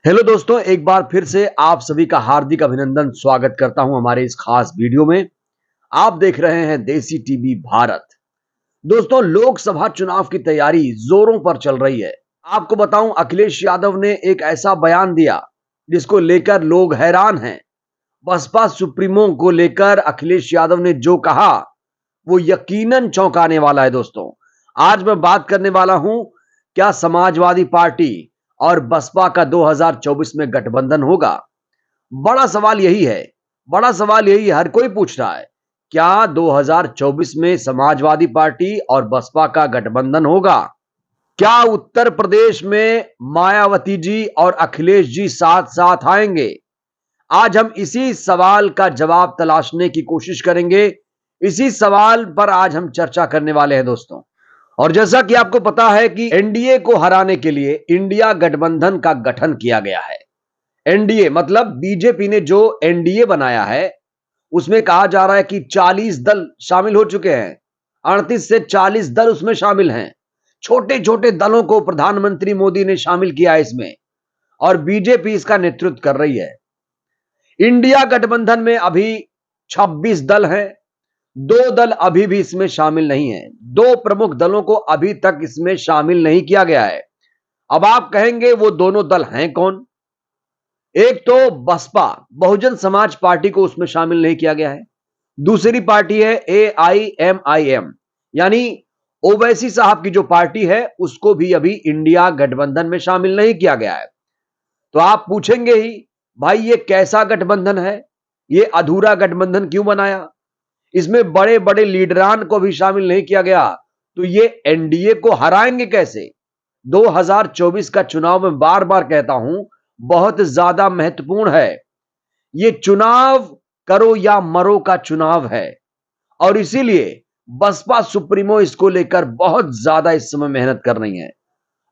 Hello दोस्तों, एक बार फिर से आप सभी का हार्दिक अभिनंदन स्वागत करता हूं हमारे इस खास वीडियो में। आप देख रहे हैं देसी टीवी भारत। दोस्तों, लोकसभा चुनाव की तैयारी जोरों पर चल रही है। आपको बताऊं, अखिलेश यादव ने एक ऐसा बयान दिया जिसको लेकर लोग हैरान हैं। बसपा सुप्रीमो को लेकर अखिलेश यादव ने जो कहा वो यकीनन चौंकाने वाला है। दोस्तों, आज मैं बात करने वाला हूं, क्या समाजवादी पार्टी और बसपा का 2024 में गठबंधन होगा। बड़ा सवाल यही है, बड़ा सवाल यही हर कोई पूछ रहा है। क्या 2024 में समाजवादी पार्टी और बसपा का गठबंधन होगा? क्या उत्तर प्रदेश में मायावती जी और अखिलेश जी साथ साथ आएंगे? आज हम इसी सवाल का जवाब तलाशने की कोशिश करेंगे। इसी सवाल पर आज हम चर्चा करने वाले हैं दोस्तों। और जैसा कि आपको पता है कि एनडीए को हराने के लिए इंडिया गठबंधन का गठन किया गया है। एनडीए मतलब बीजेपी ने जो एनडीए बनाया है, उसमें कहा जा रहा है कि 40 दल शामिल हो चुके हैं। 38 से 40 दल उसमें शामिल हैं। छोटे छोटे दलों को प्रधानमंत्री मोदी ने शामिल किया है इसमें, और बीजेपी इसका नेतृत्व कर रही है। इंडिया गठबंधन में अभी 26 दल हैं। 2 दल अभी भी इसमें शामिल नहीं है। 2 प्रमुख दलों को अभी तक इसमें शामिल नहीं किया गया है। अब आप कहेंगे वो दोनों दल हैं कौन? एक तो बसपा, बहुजन समाज पार्टी को उसमें शामिल नहीं किया गया है। दूसरी पार्टी है एआईएमआईएम, यानी ओवैसी साहब की जो पार्टी है उसको भी अभी इंडिया गठबंधन में शामिल नहीं किया गया है। तो आप पूछेंगे ही, भाई ये कैसा गठबंधन है? ये अधूरा गठबंधन क्यों बनाया? इसमें बड़े बड़े लीडरान को भी शामिल नहीं किया गया, तो ये एनडीए को हराएंगे कैसे? 2024 का चुनाव में बार बार कहता हूं, बहुत ज्यादा महत्वपूर्ण है। ये चुनाव करो या मरो का चुनाव है, और इसीलिए बसपा सुप्रीमो इसको लेकर बहुत ज्यादा इस समय मेहनत कर रही है।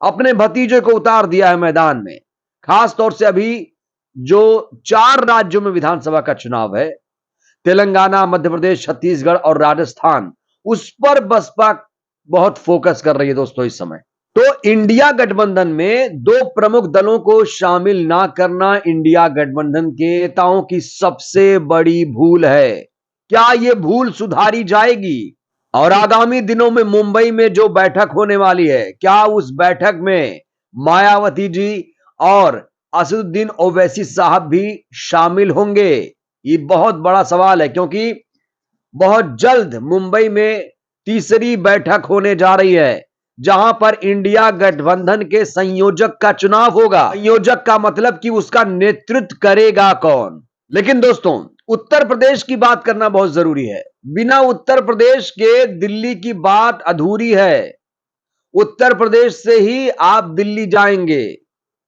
अपने भतीजे को उतार दिया है मैदान में। खास तौर से अभी जो 4 राज्यों में विधानसभा का चुनाव है, तेलंगाना, मध्य प्रदेश, छत्तीसगढ़ और राजस्थान, उस पर बसपा बहुत फोकस कर रही है दोस्तों इस समय। तो इंडिया गठबंधन में 2 प्रमुख दलों को शामिल ना करना इंडिया गठबंधन के नेताओं की सबसे बड़ी भूल है। क्या यह भूल सुधारी जाएगी? और आगामी दिनों में मुंबई में जो बैठक होने वाली है, क्या उस बैठक में मायावती जी और असदुद्दीन ओवैसी साहब भी शामिल होंगे? ये बहुत बड़ा सवाल है, क्योंकि बहुत जल्द मुंबई में तीसरी बैठक होने जा रही है, जहां पर इंडिया गठबंधन के संयोजक का चुनाव होगा। संयोजक का मतलब कि उसका नेतृत्व करेगा कौन। लेकिन दोस्तों, उत्तर प्रदेश की बात करना बहुत जरूरी है। बिना उत्तर प्रदेश के दिल्ली की बात अधूरी है। उत्तर प्रदेश से ही आप दिल्ली जाएंगे।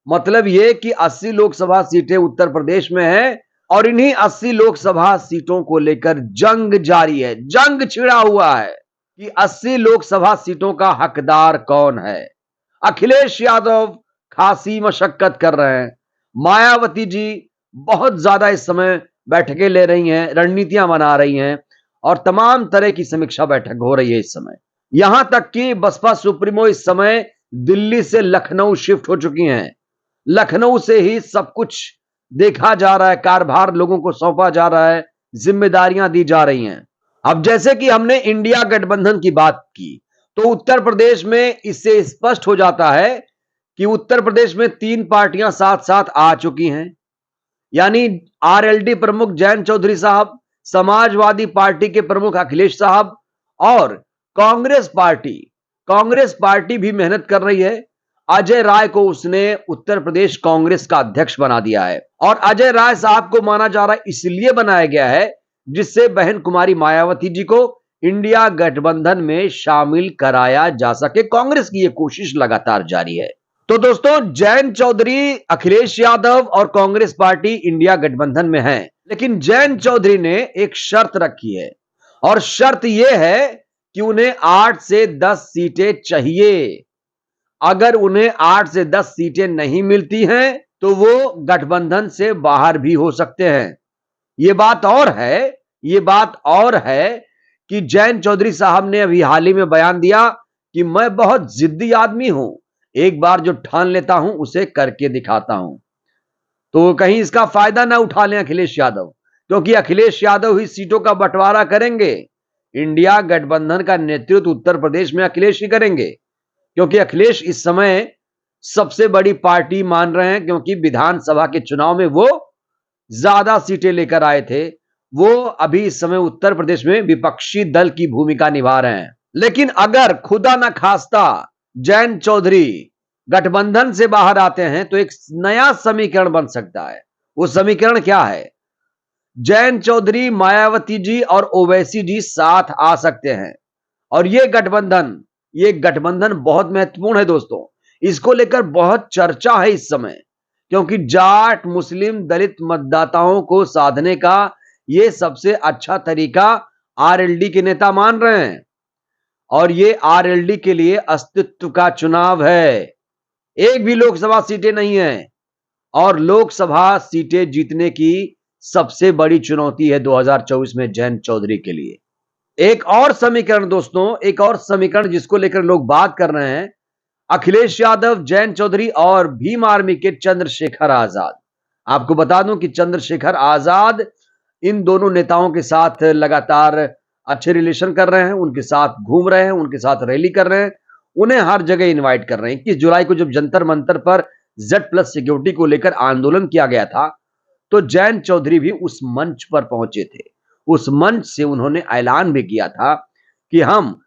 मतलब यह कि 80 लोकसभा सीटें उत्तर प्रदेश में हैं, और इन्हीं 80 लोकसभा सीटों को लेकर जंग जारी है। जंग छिड़ा हुआ है कि 80 लोकसभा सीटों का हकदार कौन है। अखिलेश यादव खासी मशक्कत कर रहे हैं। मायावती जी बहुत ज्यादा इस समय बैठकें ले रही हैं, रणनीतियां बना रही हैं, और तमाम तरह की समीक्षा बैठक हो रही है इस समय। यहां तक कि बसपा सुप्रीमो इस समय दिल्ली से लखनऊ शिफ्ट हो चुकी हैं। लखनऊ से ही सब कुछ देखा जा रहा है, कारभार लोगों को सौंपा जा रहा है, जिम्मेदारियां दी जा रही हैं। अब जैसे कि हमने इंडिया गठबंधन की बात की, तो उत्तर प्रदेश में इससे स्पष्ट हो जाता है कि उत्तर प्रदेश में 3 पार्टियां साथ साथ आ चुकी हैं। यानी आरएलडी प्रमुख जयंत चौधरी साहब, समाजवादी पार्टी के प्रमुख अखिलेश साहब, और कांग्रेस पार्टी भी मेहनत कर रही है। अजय राय को उसने उत्तर प्रदेश कांग्रेस का अध्यक्ष बना दिया है, और अजय राय साहब को माना जा रहा है इसलिए बनाया गया है जिससे बहन कुमारी मायावती जी को इंडिया गठबंधन में शामिल कराया जा सके। कांग्रेस की यह कोशिश लगातार जारी है। तो दोस्तों, जयंत चौधरी, अखिलेश यादव और कांग्रेस पार्टी इंडिया गठबंधन में है, लेकिन जयंत चौधरी ने एक शर्त रखी है, और शर्त यह है कि उन्हें 8 से 10 सीटें चाहिए। अगर उन्हें 8 से 10 सीटें नहीं मिलती हैं तो वो गठबंधन से बाहर भी हो सकते हैं। यह बात और है कि जयंत चौधरी साहब ने अभी हाल ही में बयान दिया कि मैं बहुत जिद्दी आदमी हूं, एक बार जो ठान लेता हूं उसे करके दिखाता हूं। तो कहीं इसका फायदा ना उठा लें अखिलेश यादव, क्योंकि अखिलेश यादव ही सीटों का बंटवारा करेंगे। इंडिया गठबंधन का नेतृत्व उत्तर प्रदेश में अखिलेश ही करेंगे, क्योंकि अखिलेश इस समय सबसे बड़ी पार्टी मान रहे हैं, क्योंकि विधानसभा के चुनाव में वो ज्यादा सीटें लेकर आए थे। वो अभी इस समय उत्तर प्रदेश में विपक्षी दल की भूमिका निभा रहे हैं। लेकिन अगर खुदा न खास्ता जयंत चौधरी गठबंधन से बाहर आते हैं तो एक नया समीकरण बन सकता है। वो समीकरण क्या है? जयंत चौधरी, मायावती जी और ओवैसी जी साथ आ सकते हैं, और ये गठबंधन बहुत महत्वपूर्ण है दोस्तों। इसको लेकर बहुत चर्चा है इस समय, क्योंकि जाट, मुस्लिम, दलित मतदाताओं को साधने का ये सबसे अच्छा तरीका आरएलडी के नेता मान रहे हैं, और ये आरएलडी के लिए अस्तित्व का चुनाव है। एक भी लोकसभा सीटें नहीं है, और लोकसभा सीटें जीतने की सबसे बड़ी चुनौती है 2024 में जयंत चौधरी के लिए। एक और समीकरण दोस्तों, एक और समीकरण जिसको लेकर लोग बात कर रहे हैं, अखिलेश यादव, जयंत चौधरी और भीम आर्मी के चंद्रशेखर आजाद। आपको बता दूं कि चंद्रशेखर आजाद इन दोनों नेताओं के साथ लगातार अच्छे रिलेशन कर रहे हैं, उनके साथ घूम रहे हैं, उनके साथ रैली कर रहे हैं, उन्हें हर जगह इनवाइट कर रहे हैं। 21 जुलाई को जब जंतर मंतर पर Z+ सिक्योरिटी को लेकर आंदोलन किया गया था, तो जयंत चौधरी भी उस मंच पर पहुंचे थे। उस मंच से उन्होंने ऐलान भी किया था कि हम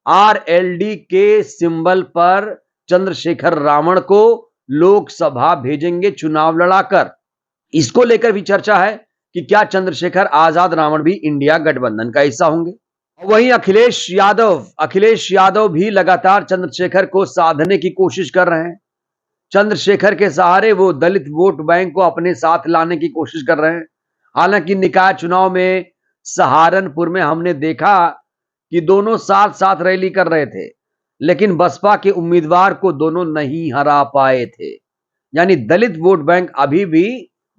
आरएलडी के सिंबल पर चंद्रशेखर रावण को लोकसभा भेजेंगे चुनाव लड़ाकर। इसको लेकर भी चर्चा है कि क्या चंद्रशेखर आजाद रावण भी इंडिया गठबंधन का हिस्सा होंगे। वहीं अखिलेश यादव भी लगातार चंद्रशेखर को साधने की कोशिश कर रहे हैं। चंद्रशेखर के सहारे वो दलित वोट बैंक को अपने साथ लाने की कोशिश कर रहे हैं। हालांकि निकाय चुनाव में सहारनपुर में हमने देखा कि दोनों साथ साथ रैली कर रहे थे, लेकिन बसपा के उम्मीदवार को दोनों नहीं हरा पाए थे। यानी दलित वोट बैंक अभी भी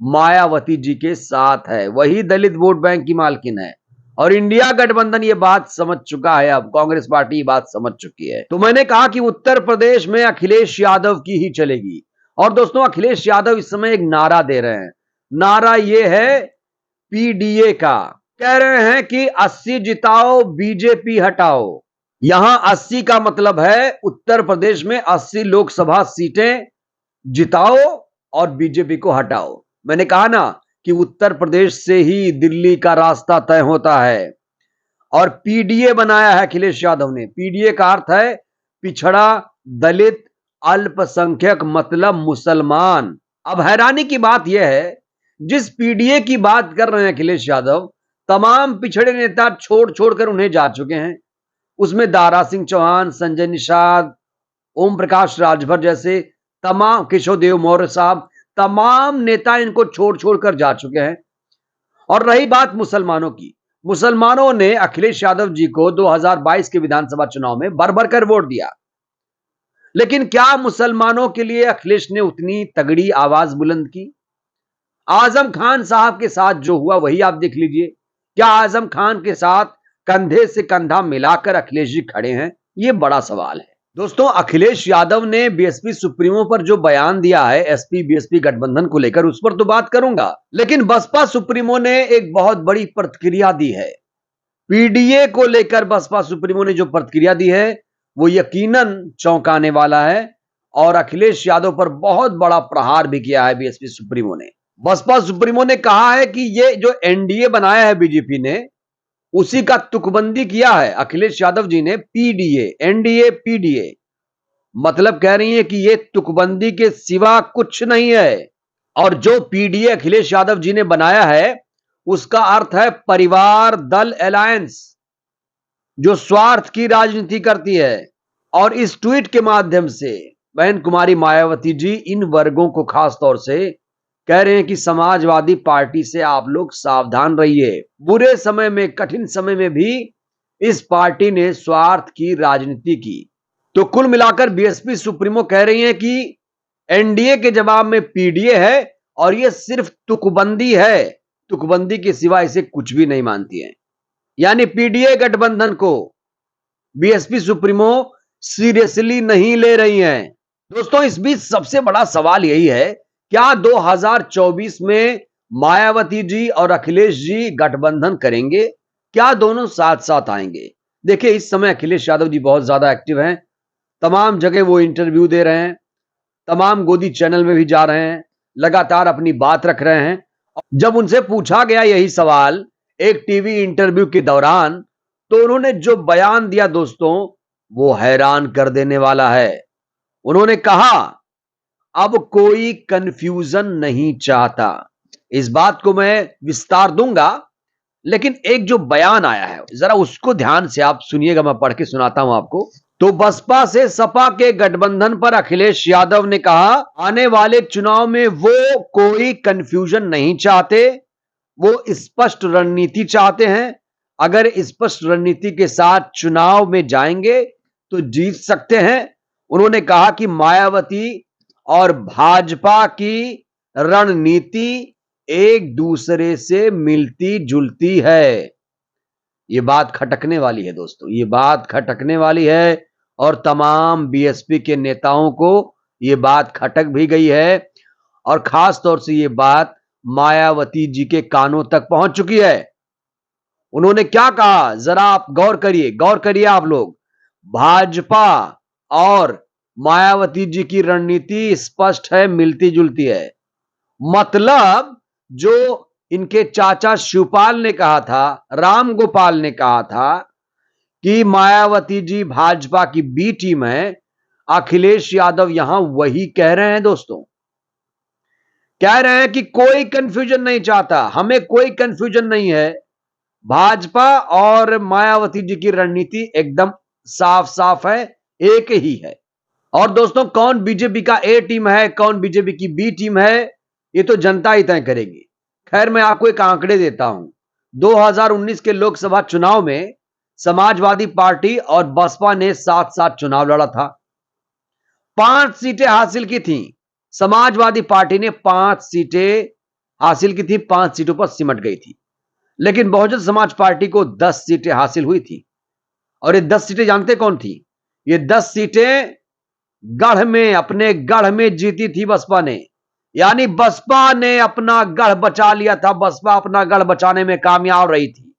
मायावती जी के साथ है, वही दलित वोट बैंक की मालकिन है, और इंडिया गठबंधन ये बात समझ चुका है। अब कांग्रेस पार्टी ये बात समझ चुकी है। तो मैंने कहा कि उत्तर प्रदेश में अखिलेश यादव की ही चलेगी। और दोस्तों, अखिलेश यादव इस समय एक नारा दे रहे हैं। नारा ये है पीडीए का। कह रहे हैं कि 80 जिताओ, बीजेपी हटाओ। यहां 80 का मतलब है उत्तर प्रदेश में 80 लोकसभा सीटें जिताओ और बीजेपी को हटाओ। मैंने कहा ना कि उत्तर प्रदेश से ही दिल्ली का रास्ता तय होता है, और पीडीए बनाया है अखिलेश यादव ने। पीडीए का अर्थ है पिछड़ा, दलित, अल्पसंख्यक, मतलब मुसलमान। अब हैरानी की बात यह है, जिस पीडीए की बात कर रहे हैं अखिलेश यादव, तमाम पिछड़े नेता छोड़ छोड़कर उन्हें जा चुके हैं। उसमें दारा सिंह चौहान, संजय निषाद, ओम प्रकाश राजभर जैसे तमाम, केशव देव मौर्य साहब, तमाम नेता इनको छोड़ छोड़कर जा चुके हैं। और रही बात मुसलमानों की, मुसलमानों ने अखिलेश यादव जी को 2022 के विधानसभा चुनाव में भर भर कर वोट दिया। लेकिन क्या मुसलमानों के लिए अखिलेश ने उतनी तगड़ी आवाज बुलंद की? आजम खान साहब के साथ जो हुआ वही आप देख लीजिए। क्या आजम खान के साथ कंधे से कंधा मिलाकर अखिलेश जी खड़े हैं? यह बड़ा सवाल है दोस्तों। अखिलेश यादव ने बीएसपी सुप्रीमो पर जो बयान दिया है एसपी बीएसपी गठबंधन को लेकर, उस पर तो बात करूंगा, लेकिन बसपा सुप्रीमो ने एक बहुत बड़ी प्रतिक्रिया दी है। पीडीए को लेकर बसपा सुप्रीमो ने जो प्रतिक्रिया दी है वो यकीनन चौंकाने वाला है, और अखिलेश यादव पर बहुत बड़ा प्रहार भी किया है बीएसपी सुप्रीमो ने। बसपा सुप्रीमो ने कहा है कि ये जो एनडीए बनाया है बीजेपी ने, उसी का तुकबंदी किया है अखिलेश यादव जी ने। पीडीए, एनडीए, पीडीए, मतलब कह रही है कि ये तुकबंदी के सिवा कुछ नहीं है। और जो पीडीए अखिलेश यादव जी ने बनाया है उसका अर्थ है परिवार दल अलायंस, जो स्वार्थ की राजनीति करती है। और इस ट्वीट के माध्यम से बहन कुमारी मायावती जी इन वर्गों को खास तौर से कह रहे हैं कि समाजवादी पार्टी से आप लोग सावधान रहिए। बुरे समय में, कठिन समय में भी इस पार्टी ने स्वार्थ की राजनीति की। तो कुल मिलाकर बीएसपी सुप्रीमो कह रही हैं कि एनडीए के जवाब में पीडीए है, और यह सिर्फ तुकबंदी है, तुकबंदी के सिवा इसे कुछ भी नहीं मानती है। यानी पीडीए गठबंधन को बीएसपी सुप्रीमो सीरियसली नहीं ले रही हैं। दोस्तों, इस बीच सबसे बड़ा सवाल यही है क्या 2024 में मायावती जी और अखिलेश जी गठबंधन करेंगे? क्या दोनों साथ साथ आएंगे? देखिए, इस समय अखिलेश यादव जी बहुत ज्यादा एक्टिव हैं। तमाम जगह वो इंटरव्यू दे रहे हैं, तमाम गोदी चैनल में भी जा रहे हैं, लगातार अपनी बात रख रहे हैं। जब उनसे पूछा गया यही सवाल एक टीवी इंटरव्यू के दौरान, तो उन्होंने जो बयान दिया दोस्तों, वो हैरान कर देने वाला है। उन्होंने कहा, अब कोई कंफ्यूजन नहीं चाहता। इस बात को मैं विस्तार दूंगा, लेकिन एक जो बयान आया है जरा उसको ध्यान से आप सुनिएगा, मैं पढ़ के सुनाता हूं आपको। तो बसपा से सपा के गठबंधन पर अखिलेश यादव ने कहा, आने वाले चुनाव में वो कोई कंफ्यूजन नहीं चाहते, वो स्पष्ट रणनीति चाहते हैं। अगर स्पष्ट रणनीति के साथ चुनाव में जाएंगे तो जीत सकते हैं। उन्होंने कहा कि मायावती और भाजपा की रणनीति एक दूसरे से मिलती जुलती है। ये बात खटकने वाली है दोस्तों, ये बात खटकने वाली है और तमाम बीएसपी के नेताओं को ये बात खटक भी गई है और खास तौर से ये बात मायावती जी के कानों तक पहुंच चुकी है। उन्होंने क्या कहा, जरा आप गौर करिए आप लोग। भाजपा और मायावती जी की रणनीति स्पष्ट है, मिलती जुलती है। मतलब जो इनके चाचा शिवपाल ने कहा था, राम गोपाल ने कहा था कि मायावती जी भाजपा की बी टीम है, अखिलेश यादव यहां वही कह रहे हैं दोस्तों। कह रहे हैं कि कोई कंफ्यूजन नहीं चाहता, हमें कोई कंफ्यूजन नहीं है। भाजपा और मायावती जी की रणनीति एकदम साफ साफ है, एक ही है। और दोस्तों, कौन बीजेपी का ए टीम है, कौन बीजेपी की बी टीम है, ये तो जनता ही तय करेगी। खैर, मैं आपको एक आंकड़े देता हूं। 2019 के लोकसभा चुनाव में समाजवादी पार्टी और बसपा ने साथ साथ चुनाव लड़ा था। 5 सीटें हासिल की थी। समाजवादी पार्टी ने 5 सीटें हासिल की थी, 5 सीटों पर सिमट गई थी। लेकिन बहुजन समाज पार्टी को 10 सीटें हासिल हुई थी। और ये 10 सीटें जानते कौन थी? ये 10 सीटें गढ़ में, अपने गढ़ में जीती थी बसपा ने। यानी बसपा ने अपना गढ़ बचा लिया था, बसपा अपना गढ़ बचाने में कामयाब रही थी।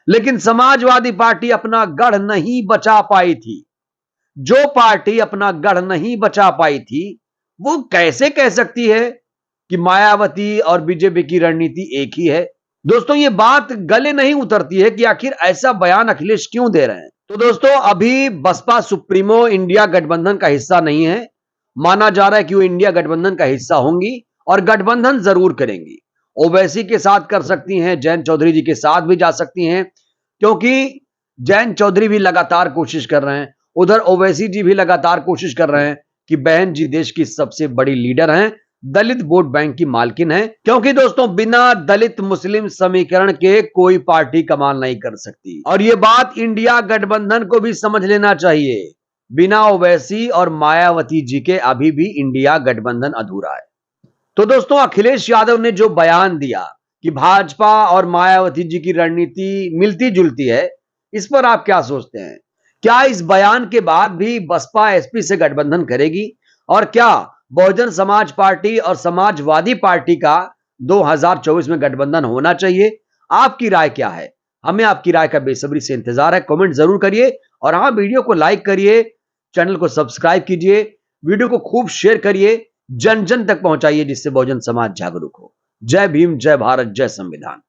लेकिन समाजवादी पार्टी अपना गढ़ नहीं बचा पाई थी। जो पार्टी अपना गढ़ नहीं बचा पाई थी, वो कैसे कह सकती है कि मायावती और बीजेपी की रणनीति एक ही है? दोस्तों, ये बात गले नहीं उतरती है कि आखिर ऐसा बयान अखिलेश क्यों दे रहे हैं। तो दोस्तों, अभी बसपा सुप्रीमो इंडिया गठबंधन का हिस्सा नहीं है। माना जा रहा है कि वो इंडिया गठबंधन का हिस्सा होंगी और गठबंधन जरूर करेंगी। ओवैसी के साथ कर सकती हैं, जयंत चौधरी जी के साथ भी जा सकती हैं, क्योंकि जयंत चौधरी भी लगातार कोशिश कर रहे हैं, उधर ओवैसी जी भी लगातार कोशिश कर रहे हैं कि बहन जी देश की सबसे बड़ी लीडर हैं, दलित वोट बैंक की मालकिन है। क्योंकि दोस्तों, बिना दलित मुस्लिम समीकरण के कोई पार्टी कमाल नहीं कर सकती। और ये बात इंडिया गठबंधन को भी समझ लेना चाहिए। बिना ओवैसी और मायावती जी के अभी भी इंडिया गठबंधन अधूरा है। तो दोस्तों, अखिलेश यादव ने जो बयान दिया कि भाजपा और मायावती जी की रणनीति मिलती जुलती है, इस पर आप क्या सोचते हैं? क्या इस बयान के बाद भी बसपा एसपी से गठबंधन करेगी? और क्या बहुजन समाज पार्टी और समाजवादी पार्टी का 2024 में गठबंधन होना चाहिए? आपकी राय क्या है? हमें आपकी राय का बेसब्री से इंतजार है। कमेंट जरूर करिए और हाँ, वीडियो को लाइक करिए, चैनल को सब्सक्राइब कीजिए, वीडियो को खूब शेयर करिए, जन जन तक पहुंचाइए, जिससे बहुजन समाज जागरूक हो। जय भीम, जय भारत, जय संविधान।